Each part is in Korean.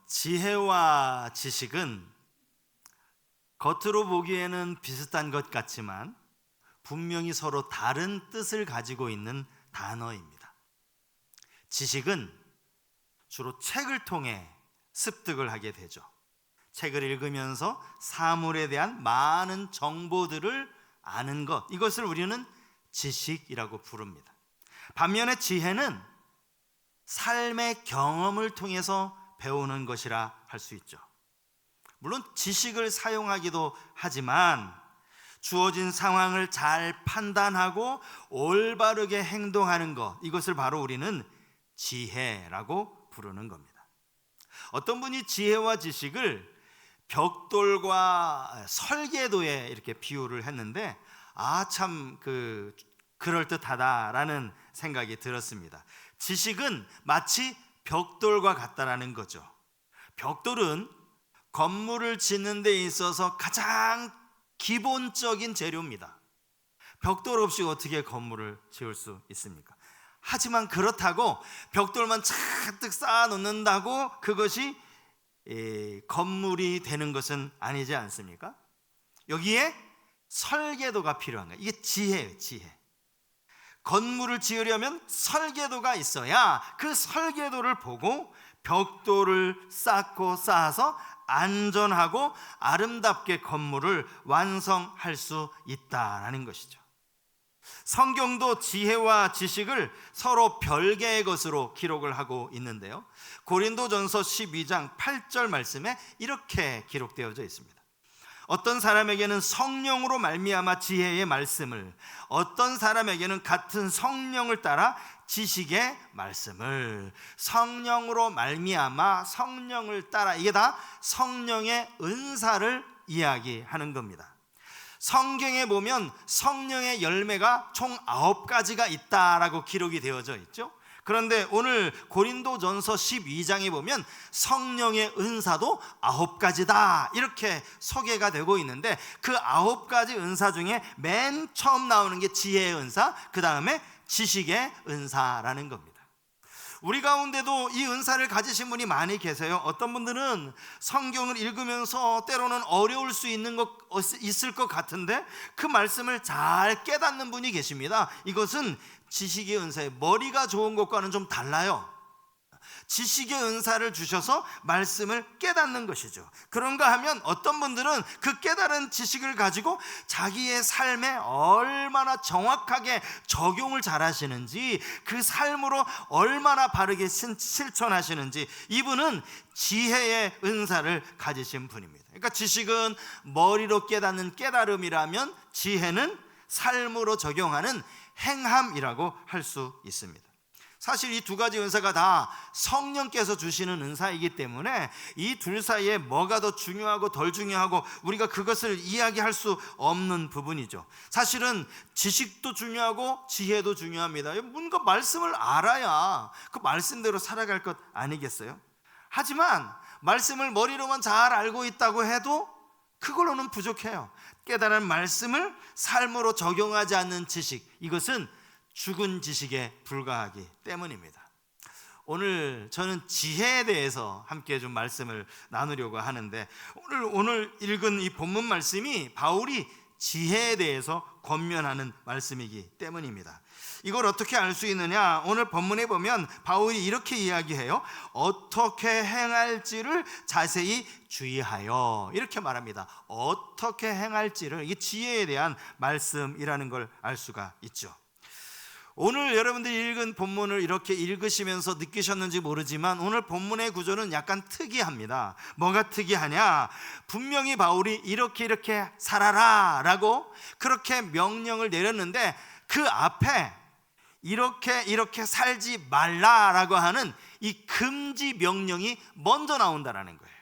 지혜와 지식은 겉으로 보기에는 비슷한 것 같지만 분명히 서로 다른 뜻을 가지고 있는 단어입니다. 지식은 주로 책을 통해 습득을 하게 되죠. 책을 읽으면서 사물에 대한 많은 정보들을 아는 것, 이것을 우리는 지식이라고 부릅니다. 반면에 지혜는 삶의 경험을 통해서 배우는 것이라 할 수 있죠. 물론 지식을 사용하기도 하지만 주어진 상황을 잘 판단하고 올바르게 행동하는 것, 이것을 바로 우리는 지혜라고 부르는 겁니다. 어떤 분이 지혜와 지식을 벽돌과 설계도에 이렇게 비유를 했는데 참 그럴듯하다라는 생각이 들었습니다. 지식은 마치 벽돌과 같다라는 거죠. 벽돌은 건물을 짓는 데 있어서 가장 기본적인 재료입니다. 벽돌 없이 어떻게 건물을 지을 수 있습니까? 하지만 그렇다고 벽돌만 잔뜩 쌓아 놓는다고 그것이 건물이 되는 것은 아니지 않습니까? 여기에 설계도가 필요한 거예요. 이게 지혜예요, 지혜. 건물을 지으려면 설계도가 있어야 그 설계도를 보고 벽돌을 쌓고 쌓아서 안전하고 아름답게 건물을 완성할 수 있다라는 것이죠. 성경도 지혜와 지식을 서로 별개의 것으로 기록을 하고 있는데요, 고린도전서 12장 8절 말씀에 이렇게 기록되어져 있습니다. 어떤 사람에게는 성령으로 말미암아 지혜의 말씀을, 어떤 사람에게는 같은 성령을 따라 지식의 말씀을. 성령으로 말미암아, 성령을 따라, 이게 다 성령의 은사를 이야기하는 겁니다. 성경에 보면 성령의 열매가 총 9가지가 있다라고 기록이 되어져 있죠. 그런데 오늘 고린도전서 12장에 보면 성령의 은사도 9가지다 이렇게 소개가 되고 있는데, 그 9가지 은사 중에 맨 처음 나오는 게 지혜의 은사, 그 다음에 지식의 은사라는 겁니다. 우리 가운데도 이 은사를 가지신 분이 많이 계세요. 어떤 분들은 성경을 읽으면서 때로는 어려울 수 있을 것 같은데 그 말씀을 잘 깨닫는 분이 계십니다. 이것은 지식의 은사예요. 머리가 좋은 것과는 좀 달라요. 지식의 은사를 주셔서 말씀을 깨닫는 것이죠. 그런가 하면 어떤 분들은 그 깨달은 지식을 가지고 자기의 삶에 얼마나 정확하게 적용을 잘 하시는지, 그 삶으로 얼마나 바르게 실천하시는지, 이분은 지혜의 은사를 가지신 분입니다. 그러니까 지식은 머리로 깨닫는 깨달음이라면 지혜는 삶으로 적용하는 행함이라고 할 수 있습니다. 사실 이 두 가지 은사가 다 성령께서 주시는 은사이기 때문에 이 둘 사이에 뭐가 더 중요하고 덜 중요하고 우리가 그것을 이야기할 수 없는 부분이죠. 사실은 지식도 중요하고 지혜도 중요합니다. 뭔가 말씀을 알아야 그 말씀대로 살아갈 것 아니겠어요? 하지만 말씀을 머리로만 잘 알고 있다고 해도 그걸로는 부족해요. 깨달은 말씀을 삶으로 적용하지 않는 지식, 이것은 죽은 지식에 불과하기 때문입니다. 오늘 저는 지혜에 대해서 함께 좀 말씀을 나누려고 하는데, 오늘 읽은 이 본문 말씀이 바울이 지혜에 대해서 권면하는 말씀이기 때문입니다. 이걸 어떻게 알 수 있느냐? 오늘 본문에 보면 바울이 이렇게 이야기해요. 어떻게 행할지를 자세히 주의하여, 이렇게 말합니다. 어떻게 행할지를, 이게 지혜에 대한 말씀이라는 걸 알 수가 있죠. 오늘 여러분들이 읽은 본문을 이렇게 읽으시면서 느끼셨는지 모르지만 오늘 본문의 구조는 약간 특이합니다. 뭐가 특이하냐? 분명히 바울이 이렇게 살아라 라고 그렇게 명령을 내렸는데 그 앞에 이렇게 살지 말라라고 하는 이 금지 명령이 먼저 나온다라는 거예요.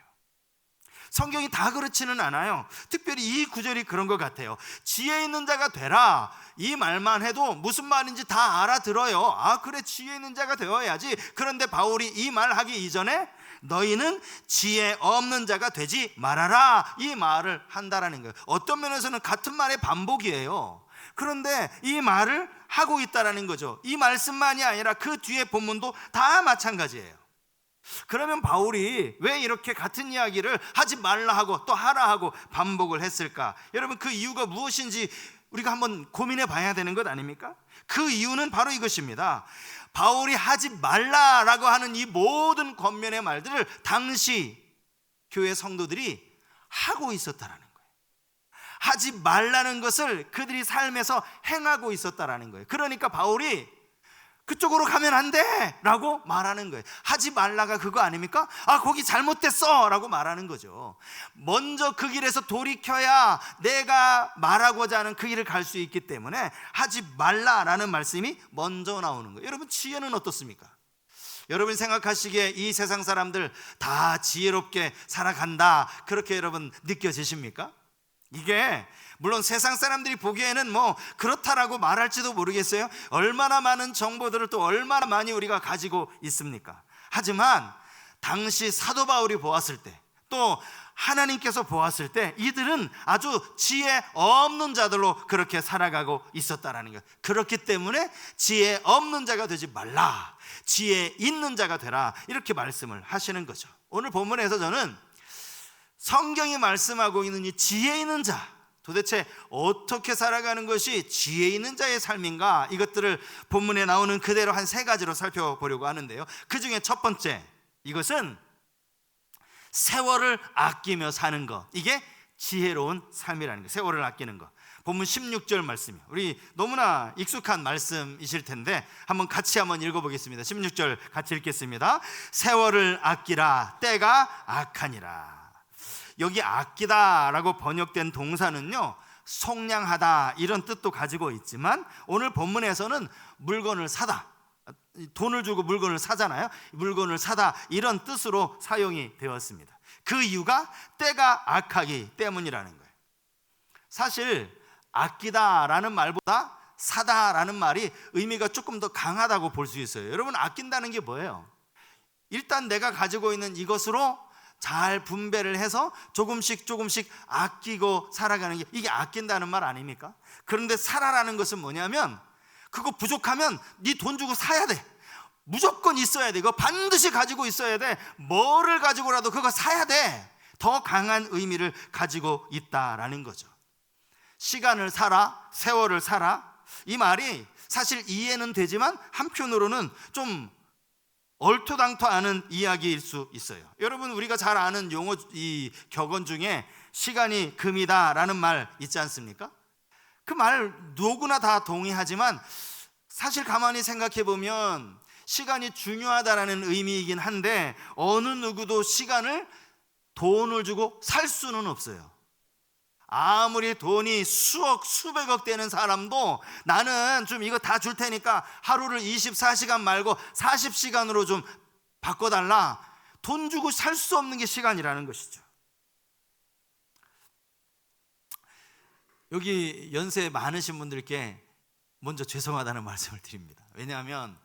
성경이 다 그렇지는 않아요. 특별히 이 구절이 그런 것 같아요. 지혜 있는 자가 되라, 이 말만 해도 무슨 말인지 다 알아들어요. 그래, 지혜 있는 자가 되어야지. 그런데 바울이 이 말 하기 이전에 너희는 지혜 없는 자가 되지 말아라, 이 말을 한다라는 거예요. 어떤 면에서는 같은 말의 반복이에요. 그런데 이 말을 하고 있다라는 거죠. 이 말씀만이 아니라 그 뒤에 본문도 다 마찬가지예요. 그러면 바울이 왜 이렇게 같은 이야기를 하지 말라 하고 또 하라 하고 반복을 했을까? 여러분, 그 이유가 무엇인지 우리가 한번 고민해 봐야 되는 것 아닙니까? 그 이유는 바로 이것입니다. 바울이 하지 말라라고 하는 이 모든 권면의 말들을 당시 교회 성도들이 하고 있었다라는 거예요. 하지 말라는 것을 그들이 삶에서 행하고 있었다라는 거예요. 그러니까 바울이 그쪽으로 가면 안 돼 라고 말하는 거예요. 하지 말라가 그거 아닙니까? 아, 거기 잘못됐어 라고 말하는 거죠. 먼저 그 길에서 돌이켜야 내가 말하고자 하는 그 길을 갈 수 있기 때문에 하지 말라라는 말씀이 먼저 나오는 거예요. 여러분, 지혜는 어떻습니까? 여러분이 생각하시기에 이 세상 사람들 다 지혜롭게 살아간다, 그렇게 여러분 느껴지십니까? 이게 물론 세상 사람들이 보기에는 뭐 그렇다라고 말할지도 모르겠어요. 얼마나 많은 정보들을 또 얼마나 많이 우리가 가지고 있습니까? 하지만 당시 사도 바울이 보았을 때, 또 하나님께서 보았을 때 이들은 아주 지혜 없는 자들로 그렇게 살아가고 있었다라는 것. 그렇기 때문에 지혜 없는 자가 되지 말라, 지혜 있는 자가 되라, 이렇게 말씀을 하시는 거죠. 오늘 본문에서 저는 성경이 말씀하고 있는 이 지혜 있는 자, 도대체 어떻게 살아가는 것이 지혜 있는 자의 삶인가, 이것들을 본문에 나오는 그대로 한 3가지로 살펴보려고 하는데요. 그 중에 첫 번째, 이것은 세월을 아끼며 사는 것, 이게 지혜로운 삶이라는 것. 세월을 아끼는 것. 본문 16절 말씀이에요. 우리 너무나 익숙한 말씀이실 텐데 한번 같이 한번 읽어보겠습니다. 16절 같이 읽겠습니다. 세월을 아끼라, 때가 악하니라. 여기 아끼다라고 번역된 동사는요, 속량하다 이런 뜻도 가지고 있지만 오늘 본문에서는 물건을 사다, 돈을 주고 물건을 사잖아요. 물건을 사다, 이런 뜻으로 사용이 되었습니다. 그 이유가 때가 악하기 때문이라는 거예요. 사실 아끼다라는 말보다 사다라는 말이 의미가 조금 더 강하다고 볼 수 있어요. 여러분, 아낀다는 게 뭐예요? 일단 내가 가지고 있는 이것으로 잘 분배를 해서 조금씩 아끼고 살아가는 게, 이게 아낀다는 말 아닙니까? 그런데 사라라는 것은 뭐냐면, 그거 부족하면 네 돈 주고 사야 돼. 무조건 있어야 돼. 이거 반드시 가지고 있어야 돼. 뭐를 가지고라도 그거 사야 돼. 더 강한 의미를 가지고 있다라는 거죠. 시간을 사라, 세월을 사라, 이 말이 사실 이해는 되지만 한편으로는 좀 얼토당토 않은 이야기일 수 있어요. 여러분, 우리가 잘 아는 용어, 이 격언 중에 시간이 금이다 라는 말 있지 않습니까? 그 말 누구나 다 동의하지만 사실 가만히 생각해 보면 시간이 중요하다라는 의미이긴 한데, 어느 누구도 시간을 돈을 주고 살 수는 없어요. 아무리 돈이 수억 수백억 되는 사람도 나는 좀 이거 다 줄 테니까 하루를 24시간 말고 40시간으로 좀 바꿔달라, 돈 주고 살 수 없는 게 시간이라는 것이죠. 여기 연세 많으신 분들께 먼저 죄송하다는 말씀을 드립니다. 왜냐하면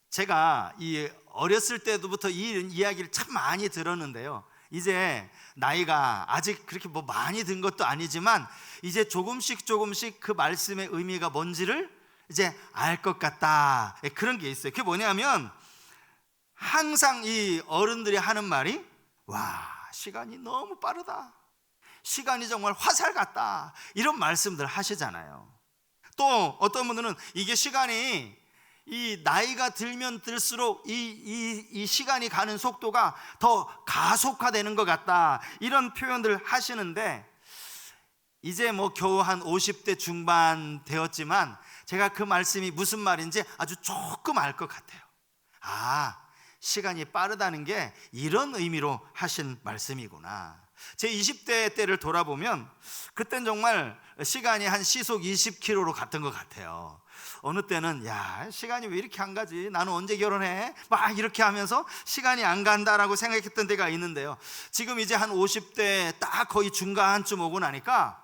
제가 이 어렸을 때부터 이 이야기를 참 많이 들었는데요, 이제 나이가 아직 그렇게 뭐 많이 든 것도 아니지만 이제 조금씩 그 말씀의 의미가 뭔지를 이제 알 것 같다, 그런 게 있어요. 그게 뭐냐면, 항상 이 어른들이 하는 말이, 와, 시간이 너무 빠르다, 시간이 정말 화살 같다, 이런 말씀들 하시잖아요. 또 어떤 분들은 이게 시간이 이 나이가 들면 들수록 이 시간이 가는 속도가 더 가속화되는 것 같다, 이런 표현들을 하시는데, 이제 뭐 겨우 한 50대 중반 되었지만 제가 그 말씀이 무슨 말인지 아주 조금 알 것 같아요. 아, 시간이 빠르다는 게 이런 의미로 하신 말씀이구나. 제 20대 때를 돌아보면 그땐 정말 시간이 한 시속 20km로 갔던 것 같아요. 어느 때는 야, 시간이 왜 이렇게 안 가지, 나는 언제 결혼해, 막 이렇게 하면서 시간이 안 간다라고 생각했던 때가 있는데요, 지금 이제 한 50대 딱 거의 중간쯤 오고 나니까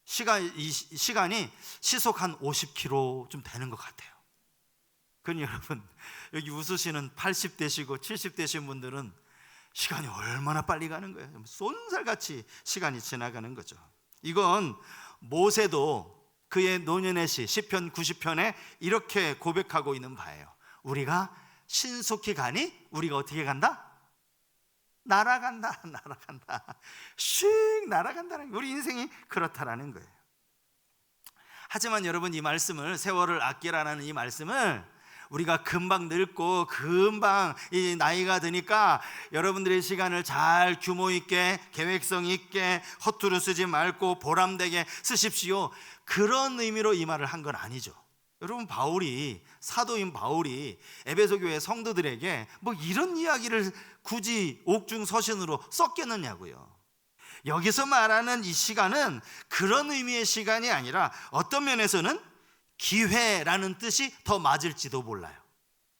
시간이 시속 한 50km 좀 되는 것 같아요. 그러니 여러분, 여기 웃으시는 80대시고 70대신 분들은 시간이 얼마나 빨리 가는 거예요. 쏜살같이 시간이 지나가는 거죠. 이건 모세도 그의 노년의 시편 90편에 이렇게 고백하고 있는 바예요. 우리가 신속히 가니 우리가 어떻게 간다? 날아간다. 날아간다. 슉 날아간다는, 우리 인생이 그렇다라는 거예요. 하지만 여러분, 이 말씀을, 세월을 아끼라는 이 말씀을 우리가 금방 늙고 금방 이 나이가 드니까 여러분들의 시간을 잘 규모 있게, 계획성 있게, 허투루 쓰지 말고 보람되게 쓰십시오, 그런 의미로 이 말을 한 건 아니죠. 여러분, 사도인 바울이 에베소 교회 성도들에게 뭐 이런 이야기를 굳이 옥중서신으로 썼겠느냐고요. 여기서 말하는 이 시간은 그런 의미의 시간이 아니라 어떤 면에서는 기회라는 뜻이 더 맞을지도 몰라요.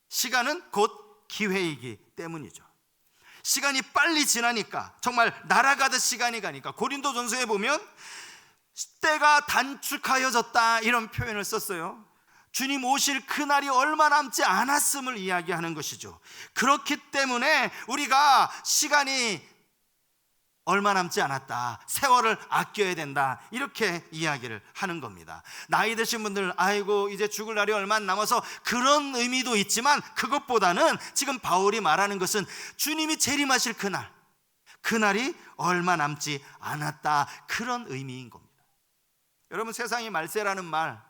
시간은 곧 기회이기 때문이죠. 시간이 빨리 지나니까, 정말 날아가듯 시간이 가니까, 고린도전서에 보면 때가 단축하여졌다 이런 표현을 썼어요. 주님 오실 그날이 얼마 남지 않았음을 이야기하는 것이죠. 그렇기 때문에 우리가 시간이 얼마 남지 않았다, 세월을 아껴야 된다, 이렇게 이야기를 하는 겁니다. 나이 드신 분들, 아이고 이제 죽을 날이 얼마 안 남아서, 그런 의미도 있지만 그것보다는 지금 바울이 말하는 것은 주님이 재림하실 그날이 얼마 남지 않았다, 그런 의미인 겁니다. 여러분, 세상이 말세라는 말,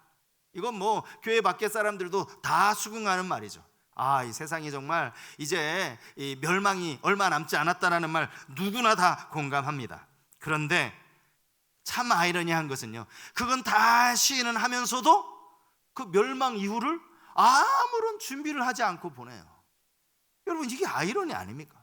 이건 뭐 교회 밖에 사람들도 다 수긍하는 말이죠. 이 세상이 정말 이제 이 멸망이 얼마 남지 않았다라는 말 누구나 다 공감합니다. 그런데 참 아이러니한 것은요, 그건 다 시인은 하면서도 그 멸망 이후를 아무런 준비를 하지 않고 보내요. 여러분, 이게 아이러니 아닙니까?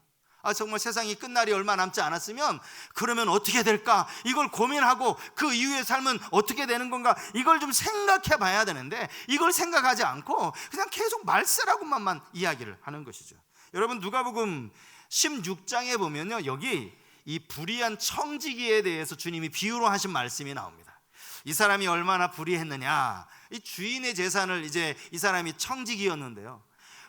정말 세상이 끝날이 얼마 남지 않았으면 그러면 어떻게 될까, 이걸 고민하고 그 이후의 삶은 어떻게 되는 건가, 이걸 좀 생각해 봐야 되는데 이걸 생각하지 않고 그냥 계속 말세라고만 이야기를 하는 것이죠. 여러분, 누가복음 16장에 보면요, 여기 이 불의한 청지기에 대해서 주님이 비유로 하신 말씀이 나옵니다. 이 사람이 얼마나 불의했느냐, 이 주인의 재산을, 이제 이 사람이 청지기였는데요,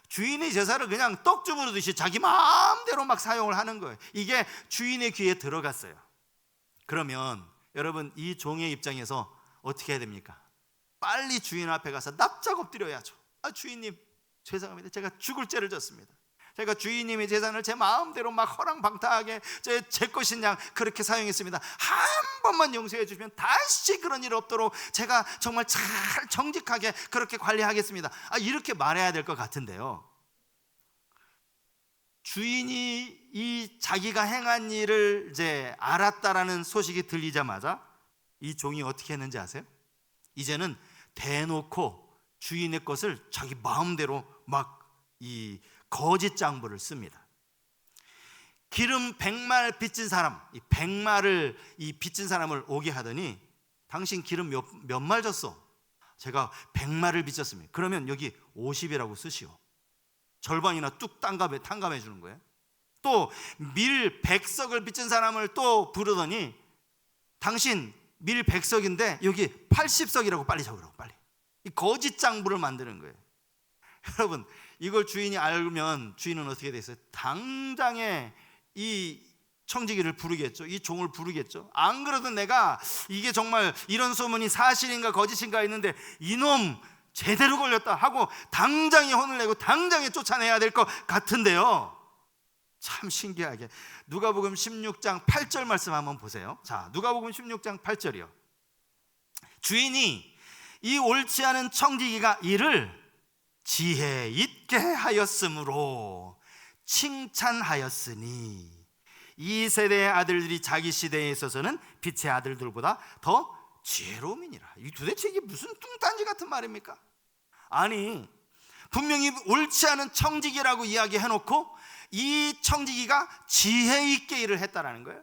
주인의 제사를 그냥 떡 주무르듯이 자기 마음대로 막 사용을 하는 거예요. 이게 주인의 귀에 들어갔어요. 그러면 여러분, 이 종의 입장에서 어떻게 해야 됩니까? 빨리 주인 앞에 가서 납작 엎드려야죠. 주인님, 죄송합니다. 제가 죽을 죄를 졌습니다. 제가 주인님의 재산을 제 마음대로 막 허랑방탕하게 제 것인 양 그렇게 사용했습니다. 한 번만 용서해 주시면 다시 그런 일 없도록 제가 정말 잘 정직하게 그렇게 관리하겠습니다. 이렇게 말해야 될 것 같은데요, 주인이 이 자기가 행한 일을 이제 알았다라는 소식이 들리자마자 이 종이 어떻게 했는지 아세요? 이제는 대놓고 주인의 것을 자기 마음대로 막 이 거짓 장부를 씁니다. 기름 100말 빚진 사람, 이 100말을 이 빚진 사람을 오게 하더니, 당신 기름 몇 말 졌어? 제가 100말을 빚졌습니다. 그러면 여기 50이라고 쓰시오. 절반이나 뚝 탕감해 주는 거예요. 또 밀 100석을 빚진 사람을 또 부르더니, 당신 밀 100석인데 여기 80석이라고 빨리 적으라고, 빨리. 이 거짓 장부를 만드는 거예요. 여러분, 이걸 주인이 알면 주인은 어떻게 됐어요? 당장에 이 청지기를 부르겠죠. 이 종을 부르겠죠. 안 그래도 내가 이게 정말 이런 소문이 사실인가 거짓인가 했는데 이놈 제대로 걸렸다 하고 당장에 혼을 내고 당장에 쫓아내야 될 것 같은데요, 참 신기하게 누가복음 16장 8절 말씀 한번 보세요. 자, 누가복음 16장 8절이요. 주인이 이 옳지 않은 청지기가 이를 지혜 있게 하였으므로 칭찬하였으니, 이 세대의 아들들이 자기 시대에 있어서는 빛의 아들들보다 더 지혜로움이니라. 도대체 이게 무슨 뚱딴지 같은 말입니까? 아니, 분명히 옳지 않은 청지기라고 이야기해놓고 이 청지기가 지혜 있게 일을 했다라는 거예요.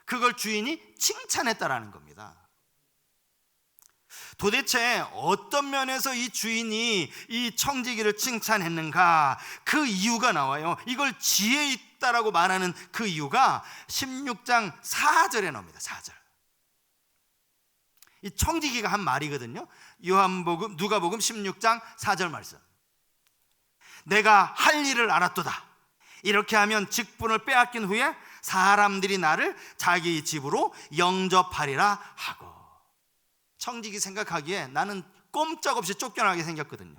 그걸 주인이 칭찬했다라는 겁니다. 도대체 어떤 면에서 이 주인이 이 청지기를 칭찬했는가, 그 이유가 나와요. 이걸 지혜 있다라고 말하는 그 이유가 16장 4절에 나옵니다. 4절. 이 청지기가 한 말이거든요. 누가복음 16장 4절 말씀. 내가 할 일을 알았도다. 이렇게 하면 직분을 빼앗긴 후에 사람들이 나를 자기 집으로 영접하리라 하고. 청지기 생각하기에 나는 꼼짝없이 쫓겨나게 생겼거든요.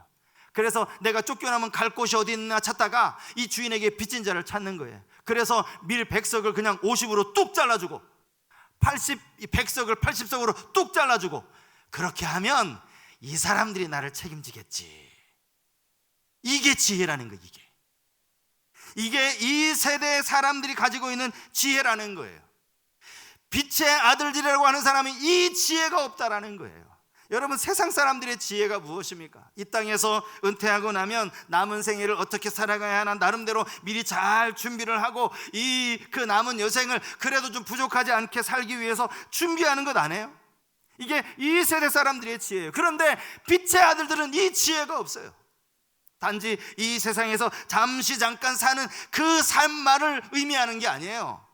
그래서 내가 쫓겨나면 갈 곳이 어디 있나 찾다가 이 주인에게 빚진 자를 찾는 거예요. 그래서 밀 100석을 그냥 50으로 뚝 잘라주고 100석을 80석으로 뚝 잘라주고, 그렇게 하면 이 사람들이 나를 책임지겠지. 이게 지혜라는 거예요. 이게 이 세대의 사람들이 가지고 있는 지혜라는 거예요. 빛의 아들들이라고 하는 사람이 이 지혜가 없다라는 거예요. 여러분, 세상 사람들의 지혜가 무엇입니까? 이 땅에서 은퇴하고 나면 남은 생애를 어떻게 살아가야 하나 나름대로 미리 잘 준비를 하고 그 남은 여생을 그래도 좀 부족하지 않게 살기 위해서 준비하는 것 아니에요? 이게 이 세대 사람들의 지혜예요. 그런데 빛의 아들들은 이 지혜가 없어요. 단지 이 세상에서 잠시 잠깐 사는 그 삶만을 의미하는 게 아니에요.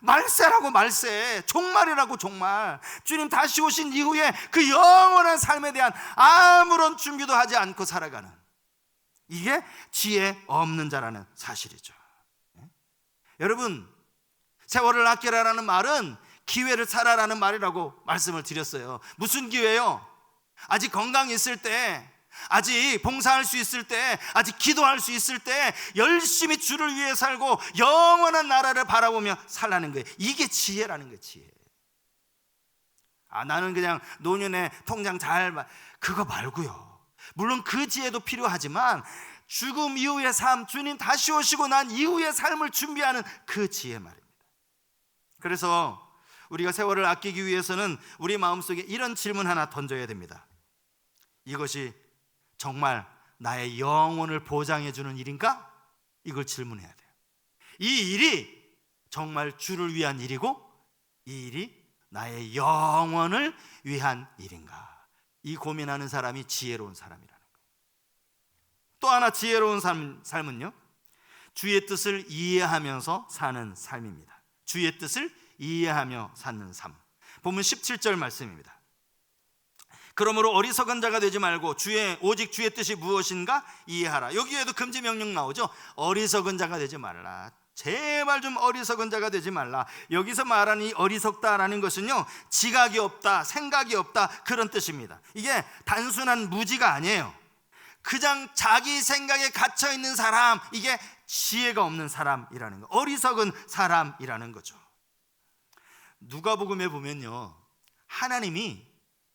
말세라고 말세, 종말이라고 종말. 주님 다시 오신 이후에 그 영원한 삶에 대한 아무런 준비도 하지 않고 살아가는, 이게 지혜 없는 자라는 사실이죠. 여러분, 세월을 아끼라라는 말은 기회를 살아라는 말이라고 말씀을 드렸어요. 무슨 기회요? 아직 건강이 있을 때, 아직 봉사할 수 있을 때, 아직 기도할 수 있을 때 열심히 주를 위해 살고 영원한 나라를 바라보며 살라는 거예요. 이게 지혜라는 거예요. 지혜. 나는 그냥 노년에 통장 그거 말고요. 물론 그 지혜도 필요하지만 죽음 이후의 삶, 주님 다시 오시고 난 이후의 삶을 준비하는 그 지혜 말입니다. 그래서 우리가 세월을 아끼기 위해서는 우리 마음속에 이런 질문 하나 던져야 됩니다. 이것이 정말 나의 영혼을 보장해 주는 일인가? 이걸 질문해야 돼요. 이 일이 정말 주를 위한 일이고 이 일이 나의 영혼을 위한 일인가? 이 고민하는 사람이 지혜로운 사람이라는 거예요. 또 하나 지혜로운 삶은요, 주의 뜻을 이해하면서 사는 삶입니다. 주의 뜻을 이해하며 사는 삶. 본문 17절 말씀입니다. 그러므로 어리석은 자가 되지 말고 오직 주의 뜻이 무엇인가 이해하라. 여기에도 금지 명령 나오죠. 어리석은 자가 되지 말라. 제발 좀 어리석은 자가 되지 말라. 여기서 말하는 이 어리석다라는 것은요, 지각이 없다, 생각이 없다, 그런 뜻입니다. 이게 단순한 무지가 아니에요. 그냥 자기 생각에 갇혀 있는 사람, 이게 지혜가 없는 사람이라는 거, 어리석은 사람이라는 거죠. 누가복음에 보면요, 하나님이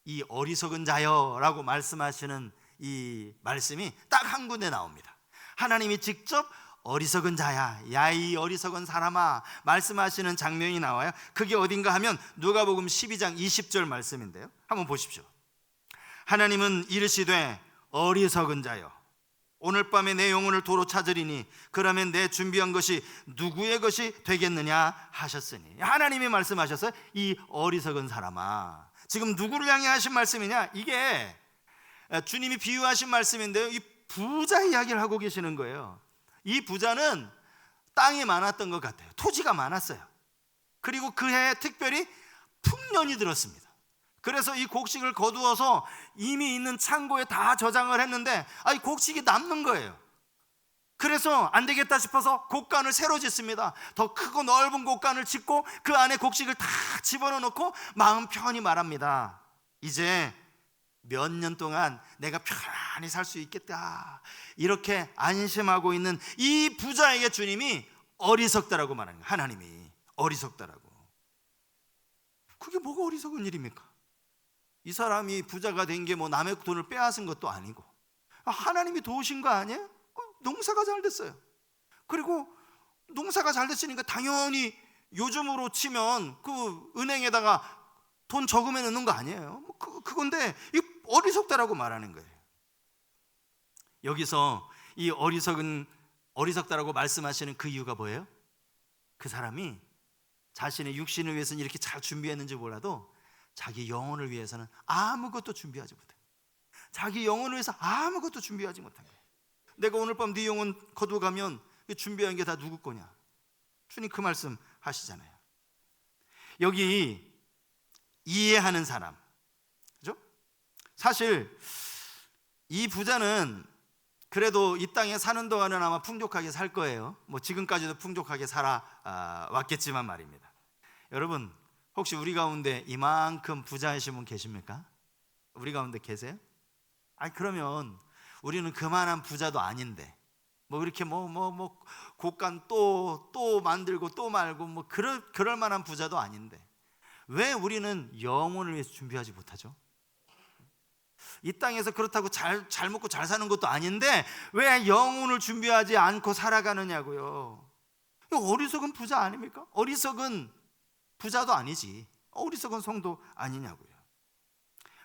이 어리석은 자여라고 말씀하시는 이 말씀이 딱 한 군데 나옵니다. 하나님이 직접 어리석은 자야, 야 이 어리석은 사람아 말씀하시는 장면이 나와요. 그게 어딘가 하면 누가복음 12장 20절 말씀인데요, 한번 보십시오. 하나님은 이르시되 어리석은 자여, 오늘 밤에 내 영혼을 도로 찾으리니 그러면 내 준비한 것이 누구의 것이 되겠느냐 하셨으니. 하나님이 말씀하셨어요. 이 어리석은 사람아. 지금 누구를 향해 하신 말씀이냐? 이게 주님이 비유하신 말씀인데요, 이 부자 이야기를 하고 계시는 거예요. 이 부자는 땅이 많았던 것 같아요. 토지가 많았어요. 그리고 그 해에 특별히 풍년이 들었습니다. 그래서 이 곡식을 거두어서 이미 있는 창고에 다 저장을 했는데 이 곡식이 남는 거예요. 그래서 안 되겠다 싶어서 곡간을 새로 짓습니다. 더 크고 넓은 곡간을 짓고 그 안에 곡식을 다 집어넣고 마음 편히 말합니다. 이제 몇 년 동안 내가 편안히 살 수 있겠다, 이렇게 안심하고 있는 이 부자에게 주님이 어리석다라고 말하는 거예요. 하나님이 어리석다라고. 그게 뭐가 어리석은 일입니까? 이 사람이 부자가 된 게 뭐 남의 돈을 빼앗은 것도 아니고 하나님이 도우신 거 아니에요? 농사가 잘 됐어요. 그리고 농사가 잘 됐으니까 당연히 요즘으로 치면 그 은행에다가 돈 저금해 놓는 거 아니에요? 그건데 이 어리석다라고 말하는 거예요. 여기서 이 어리석다라고 말씀하시는 그 이유가 뭐예요? 그 사람이 자신의 육신을 위해서는 이렇게 잘 준비했는지 몰라도 자기 영혼을 위해서는 아무것도 준비하지 못해요. 자기 영혼을 위해서 아무것도 준비하지 못한 거예요. 내가 오늘 밤 네 영혼 거두어가면 준비한 게 다 누구 거냐? 주님 그 말씀 하시잖아요. 여기 이해하는 사람, 그죠? 사실 이 부자는 그래도 이 땅에 사는 동안은 아마 풍족하게 살 거예요. 뭐 지금까지도 풍족하게 살아왔겠지만 말입니다. 여러분, 혹시 우리 가운데 이만큼 부자이신 분 계십니까? 우리 가운데 계세요? 그러면 우리는 그만한 부자도 아닌데 뭐 이렇게 뭐 곡간 또 만들고 또 말고 뭐 그럴 만한 부자도 아닌데 왜 우리는 영혼을 위해서 준비하지 못하죠? 이 땅에서 그렇다고 잘 먹고 잘 사는 것도 아닌데 왜 영혼을 준비하지 않고 살아가느냐고요. 어리석은 부자 아닙니까? 어리석은 부자도 아니지, 어리석은 성도 아니냐고요.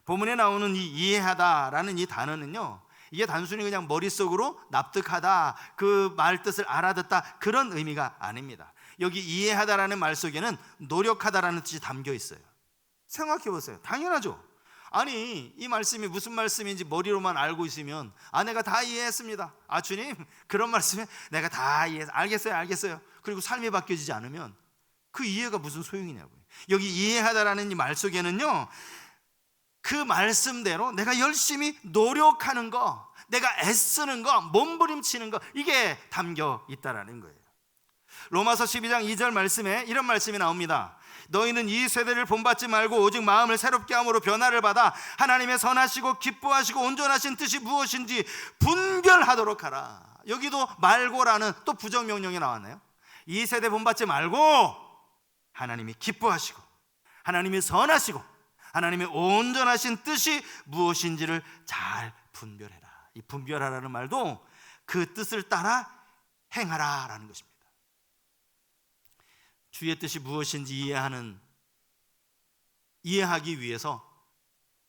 본문에 나오는 이 이해하다라는 이 단어는요, 이게 단순히 그냥 머릿속으로 납득하다, 그 말 뜻을 알아듣다 그런 의미가 아닙니다. 여기 이해하다라는 말 속에는 노력하다라는 뜻이 담겨 있어요. 생각해 보세요. 당연하죠. 아니, 이 말씀이 무슨 말씀인지 머리로만 알고 있으면 내가 다 이해했습니다. 주님, 그런 말씀에 내가 다 이해했어요. 알겠어요. 그리고 삶이 바뀌어지지 않으면 그 이해가 무슨 소용이냐고요. 여기 이해하다라는 이 말 속에는요, 그 말씀대로 내가 열심히 노력하는 거, 내가 애쓰는 거, 몸부림치는 거, 이게 담겨 있다라는 거예요. 로마서 12장 2절 말씀에 이런 말씀이 나옵니다. 너희는 이 세대를 본받지 말고 오직 마음을 새롭게 함으로 변화를 받아 하나님의 선하시고 기뻐하시고 온전하신 뜻이 무엇인지 분별하도록 하라. 여기도 말고라는 또 부정명령이 나왔나요? 이 세대 본받지 말고 하나님이 기뻐하시고 하나님이 선하시고 하나님의 온전하신 뜻이 무엇인지를 잘 분별해라. 이 분별하라는 말도 그 뜻을 따라 행하라라는 것입니다. 주의 뜻이 무엇인지 이해하기 위해서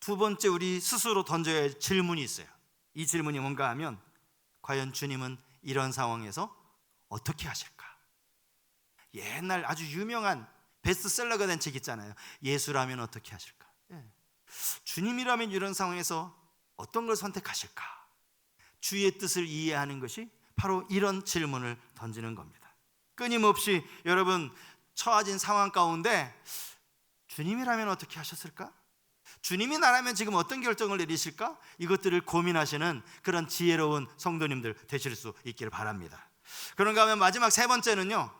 두 번째 우리 스스로 던져야 할 질문이 있어요. 이 질문이 뭔가 하면, 과연 주님은 이런 상황에서 어떻게 하실까? 옛날 아주 유명한 베스트셀러가 된 책 있잖아요. 예수라면 어떻게 하실까? 주님이라면 이런 상황에서 어떤 걸 선택하실까? 주의 뜻을 이해하는 것이 바로 이런 질문을 던지는 겁니다. 끊임없이 여러분 처해진 상황 가운데 주님이라면 어떻게 하셨을까? 주님이 나라면 지금 어떤 결정을 내리실까? 이것들을 고민하시는 그런 지혜로운 성도님들 되실 수 있기를 바랍니다. 그런가 하면 마지막 세 번째는요,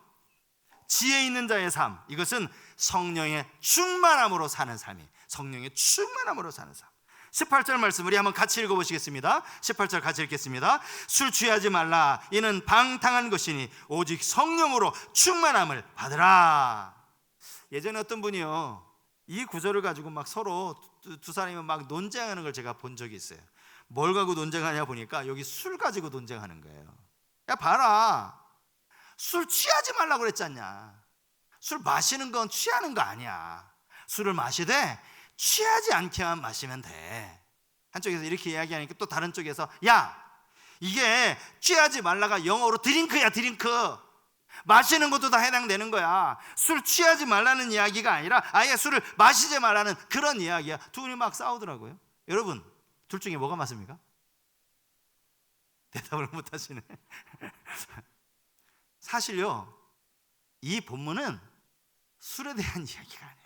지혜 있는 자의 삶. 이것은 성령의 충만함으로 사는 삶이, 성령의 충만함으로 사는 삶. 18절 말씀 우리 한번 같이 읽어보시겠습니다. 18절 같이 읽겠습니다. 술 취하지 말라. 이는 방탕한 것이니 오직 성령으로 충만함을 받으라. 예전에 어떤 분이요, 이 구절을 가지고 막 서로 두 사람이 막 논쟁하는 걸 제가 본 적이 있어요. 뭘 가지고 논쟁하냐 보니까 여기 술 가지고 논쟁하는 거예요. 야 봐라, 술 취하지 말라고 그랬잖냐. 술 마시는 건 취하는 거 아니야. 술을 마시되 취하지 않게만 마시면 돼. 한쪽에서 이렇게 이야기하니까 또 다른 쪽에서 야, 이게 취하지 말라가 영어로 드링크야, 드링크. 마시는 것도 다 해당되는 거야. 술 취하지 말라는 이야기가 아니라 아예 술을 마시지 말라는 그런 이야기야. 두 분이 막 싸우더라고요. 여러분, 둘 중에 뭐가 맞습니까? 대답을 못 하시네. 사실요, 이 본문은 술에 대한 이야기가 아니에요.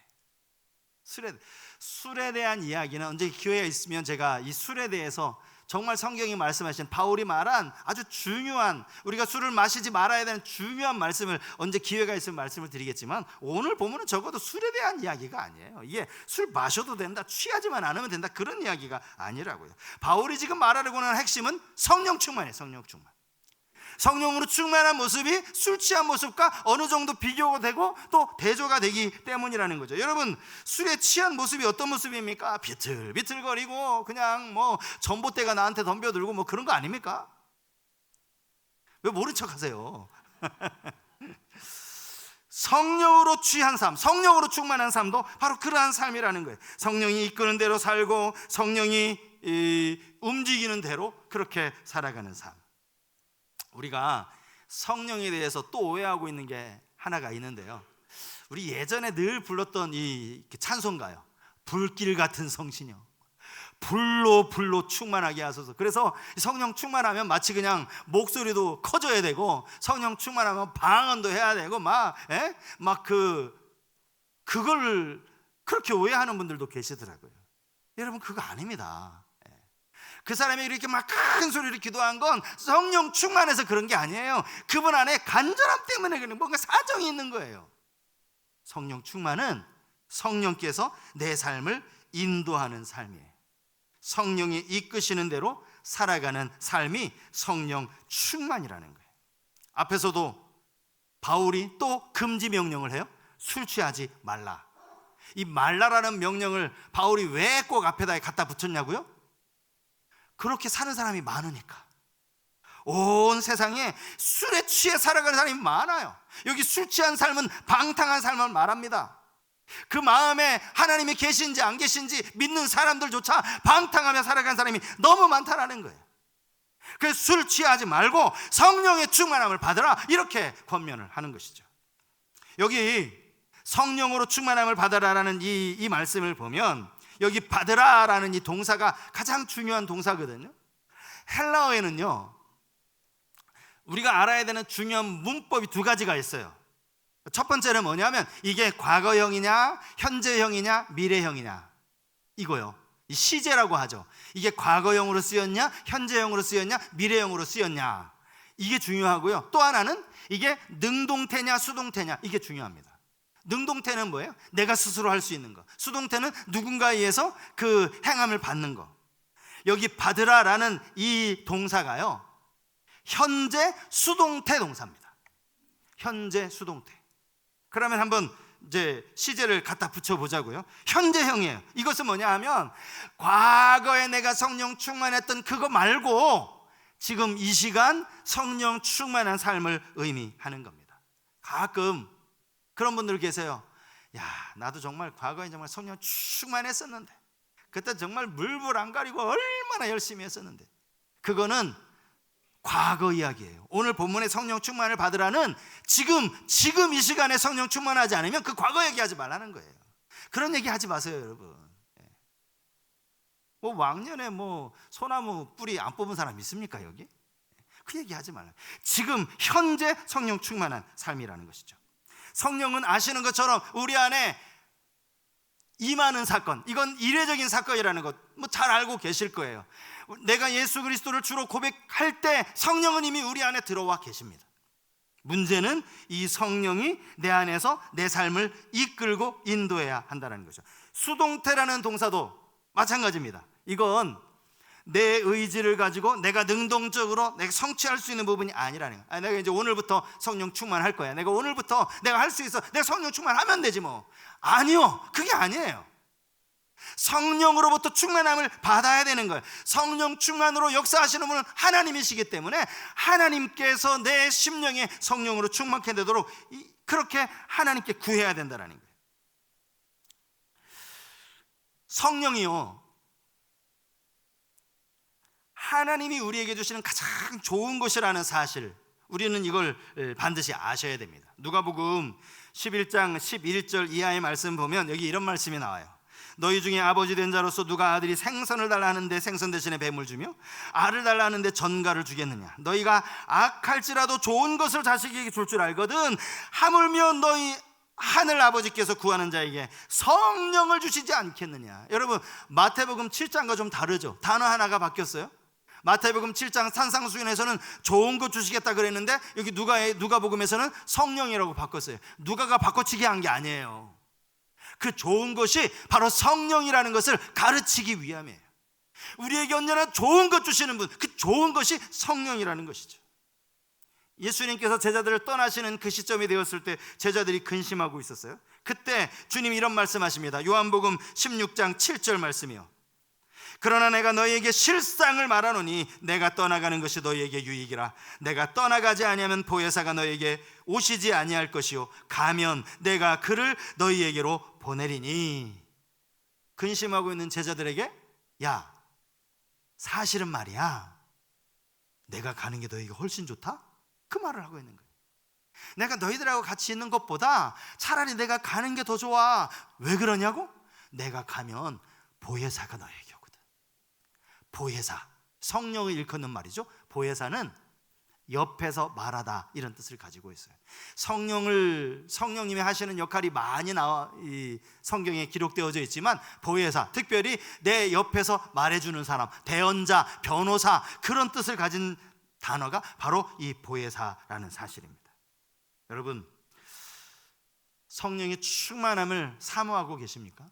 술에 대한 이야기는 언제 기회가 있으면 제가 이 술에 대해서 정말 성경이 말씀하신, 바울이 말한 아주 중요한, 우리가 술을 마시지 말아야 되는 중요한 말씀을 언제 기회가 있으면 말씀을 드리겠지만, 오늘 본문은 적어도 술에 대한 이야기가 아니에요. 이게 술 마셔도 된다, 취하지만 않으면 된다, 그런 이야기가 아니라고요. 바울이 지금 말하려고 하는 핵심은 성령 충만이에요. 성령 충만. 성령으로 충만한 모습이 술 취한 모습과 어느 정도 비교가 되고 또 대조가 되기 때문이라는 거죠. 여러분, 술에 취한 모습이 어떤 모습입니까? 비틀비틀거리고 그냥 뭐 전봇대가 나한테 덤벼들고 뭐 그런 거 아닙니까? 왜 모른 척 하세요? 성령으로 취한 삶, 성령으로 충만한 삶도 바로 그러한 삶이라는 거예요. 성령이 이끄는 대로 살고 성령이 움직이는 대로 그렇게 살아가는 삶. 우리가 성령에 대해서 또 오해하고 있는 게 하나가 있는데요, 우리 예전에 늘 불렀던 이 찬송가요, 불길 같은 성신여 불로 충만하게 하소서. 그래서 성령 충만하면 마치 그냥 목소리도 커져야 되고, 성령 충만하면 방언도 해야 되고 그걸 그렇게 오해하는 분들도 계시더라고요. 여러분, 그거 아닙니다. 그 사람이 이렇게 막 큰 소리로 기도한 건 성령 충만해서 그런 게 아니에요. 그분 안에 간절함 때문에 그런, 뭔가 사정이 있는 거예요. 성령 충만은 성령께서 내 삶을 인도하는 삶이에요. 성령이 이끄시는 대로 살아가는 삶이 성령 충만이라는 거예요. 앞에서도 바울이 또 금지 명령을 해요. 술 취하지 말라. 이 말라라는 명령을 바울이 왜 꼭 앞에다 갖다 붙였냐고요? 그렇게 사는 사람이 많으니까. 온 세상에 술에 취해 살아가는 사람이 많아요. 여기 술 취한 삶은 방탕한 삶을 말합니다. 그 마음에 하나님이 계신지 안 계신지 믿는 사람들조차 방탕하며 살아가는 사람이 너무 많다라는 거예요. 그래서 술 취하지 말고 성령의 충만함을 받으라, 이렇게 권면을 하는 것이죠. 여기 성령으로 충만함을 받으라라는 이 말씀을 보면 여기 받으라라는 이 동사가 가장 중요한 동사거든요. 헬라어에는요, 우리가 알아야 되는 중요한 문법이 두 가지가 있어요. 첫 번째는 뭐냐면 이게 과거형이냐 현재형이냐 미래형이냐, 이거요. 이 시제라고 하죠. 이게 과거형으로 쓰였냐 현재형으로 쓰였냐 미래형으로 쓰였냐, 이게 중요하고요. 또 하나는 이게 능동태냐 수동태냐, 이게 중요합니다. 능동태는 뭐예요? 내가 스스로 할 수 있는 거. 수동태는 누군가에 의해서 그 행함을 받는 거. 여기 받으라라는 이 동사가요, 현재 수동태 동사입니다. 현재 수동태. 그러면 한번 이제 시제를 갖다 붙여보자고요. 현재형이에요. 이것은 뭐냐 하면 과거에 내가 성령 충만했던 그거 말고 지금 이 시간 성령 충만한 삶을 의미하는 겁니다. 가끔 그런 분들 계세요. 야, 나도 정말 과거에 정말 성령 충만했었는데, 그때 정말 물불 안 가리고 얼마나 열심히 했었는데, 그거는 과거 이야기예요. 오늘 본문의 성령 충만을 받으라는 지금 이 시간에 성령 충만하지 않으면 그 과거 얘기하지 말라는 거예요. 그런 얘기 하지 마세요, 여러분. 뭐 왕년에 뭐 소나무 뿌리 안 뽑은 사람 있습니까, 여기? 그 얘기 하지 말라. 지금 현재 성령 충만한 삶이라는 것이죠. 성령은 아시는 것처럼 우리 안에 임하는 사건, 이건 이례적인 사건이라는 것 뭐 잘 알고 계실 거예요. 내가 예수 그리스도를 주로 고백할 때 성령은 이미 우리 안에 들어와 계십니다. 문제는 이 성령이 내 안에서 내 삶을 이끌고 인도해야 한다는 거죠. 수동태라는 동사도 마찬가지입니다. 이건 내 의지를 가지고 내가 능동적으로 내가 성취할 수 있는 부분이 아니라는 거예요. 내가 이제 오늘부터 성령 충만할 거야, 내가 오늘부터 내가 할 수 있어, 내가 성령 충만하면 되지 뭐. 아니요, 그게 아니에요. 성령으로부터 충만함을 받아야 되는 거예요. 성령 충만으로 역사하시는 분은 하나님이시기 때문에 하나님께서 내 심령에 성령으로 충만케 되도록 그렇게 하나님께 구해야 된다는 거예요. 성령이요, 하나님이 우리에게 주시는 가장 좋은 것이라는 사실, 우리는 이걸 반드시 아셔야 됩니다. 누가복음 11장 11절 이하의 말씀 보면 여기 이런 말씀이 나와요. 너희 중에 아버지 된 자로서 누가 아들이 생선을 달라 하는데 생선 대신에 뱀을 주며 알을 달라 하는데 전갈을 주겠느냐? 너희가 악할지라도 좋은 것을 자식에게 줄 줄 알거든 하물며 너희 하늘 아버지께서 구하는 자에게 성령을 주시지 않겠느냐? 여러분, 마태복음 7장과 좀 다르죠? 단어 하나가 바뀌었어요. 마태복음 7장 산상수훈에서는 좋은 것 주시겠다 그랬는데 여기 누가복음에서는 성령이라고 바꿨어요. 누가가 바꿔치기 한 게 아니에요. 그 좋은 것이 바로 성령이라는 것을 가르치기 위함이에요. 우리에게 언제나 좋은 것 주시는 분, 그 좋은 것이 성령이라는 것이죠. 예수님께서 제자들을 떠나시는 그 시점이 되었을 때 제자들이 근심하고 있었어요. 그때 주님이 이런 말씀하십니다. 요한복음 16장 7절 말씀이요. 그러나 내가 너희에게 실상을 말하노니 내가 떠나가는 것이 너희에게 유익이라. 내가 떠나가지 아니하면 보혜사가 너희에게 오시지 아니할 것이요 가면 내가 그를 너희에게로 보내리니. 근심하고 있는 제자들에게, 야, 사실은 말이야, 내가 가는 게 너희에게 훨씬 좋다? 그 말을 하고 있는 거예요. 내가 너희들하고 같이 있는 것보다 차라리 내가 가는 게 더 좋아. 왜 그러냐고? 내가 가면 보혜사가 너희에게 오거든. 보혜사, 성령을 일컫는 말이죠. 보혜사는 옆에서 말하다, 이런 뜻을 가지고 있어요. 성령님이 하시는 역할이 많이 이 성경에 기록되어져 있지만 보혜사, 특별히 내 옆에서 말해주는 사람, 대언자, 변호사, 그런 뜻을 가진 단어가 바로 이 보혜사라는 사실입니다. 여러분, 성령의 충만함을 사모하고 계십니까?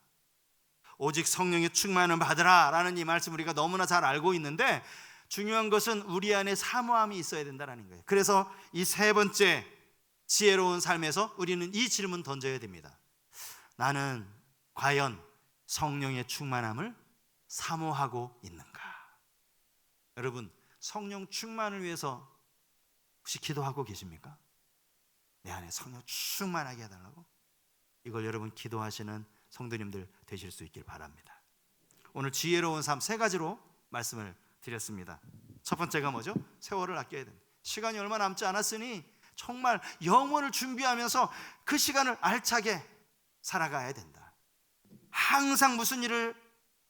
오직 성령의 충만함을 받으라 라는 이 말씀 우리가 너무나 잘 알고 있는데 중요한 것은 우리 안에 사모함이 있어야 된다는 거예요. 그래서 이 세 번째 지혜로운 삶에서 우리는 이 질문 던져야 됩니다. 나는 과연 성령의 충만함을 사모하고 있는가? 여러분, 성령 충만을 위해서 혹시 기도하고 계십니까? 내 안에 성령 충만하게 해달라고? 이걸 여러분 기도하시는 성도님들 되실 수 있길 바랍니다. 오늘 지혜로운 삶 세 가지로 말씀을 드렸습니다. 첫 번째가 뭐죠? 세월을 아껴야 된다. 시간이 얼마 남지 않았으니 정말 영혼을 준비하면서 그 시간을 알차게 살아가야 된다. 항상 무슨 일을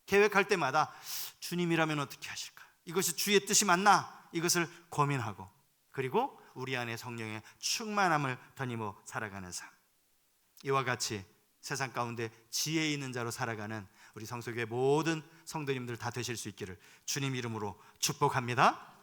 계획할 때마다 주님이라면 어떻게 하실까? 이것이 주의 뜻이 맞나? 이것을 고민하고, 그리고 우리 안에 성령의 충만함을 덧입어 살아가는 삶. 이와 같이 세상 가운데 지혜 있는 자로 살아가는 우리 성소교회 모든 성도님들 다 되실 수 있기를 주님 이름으로 축복합니다.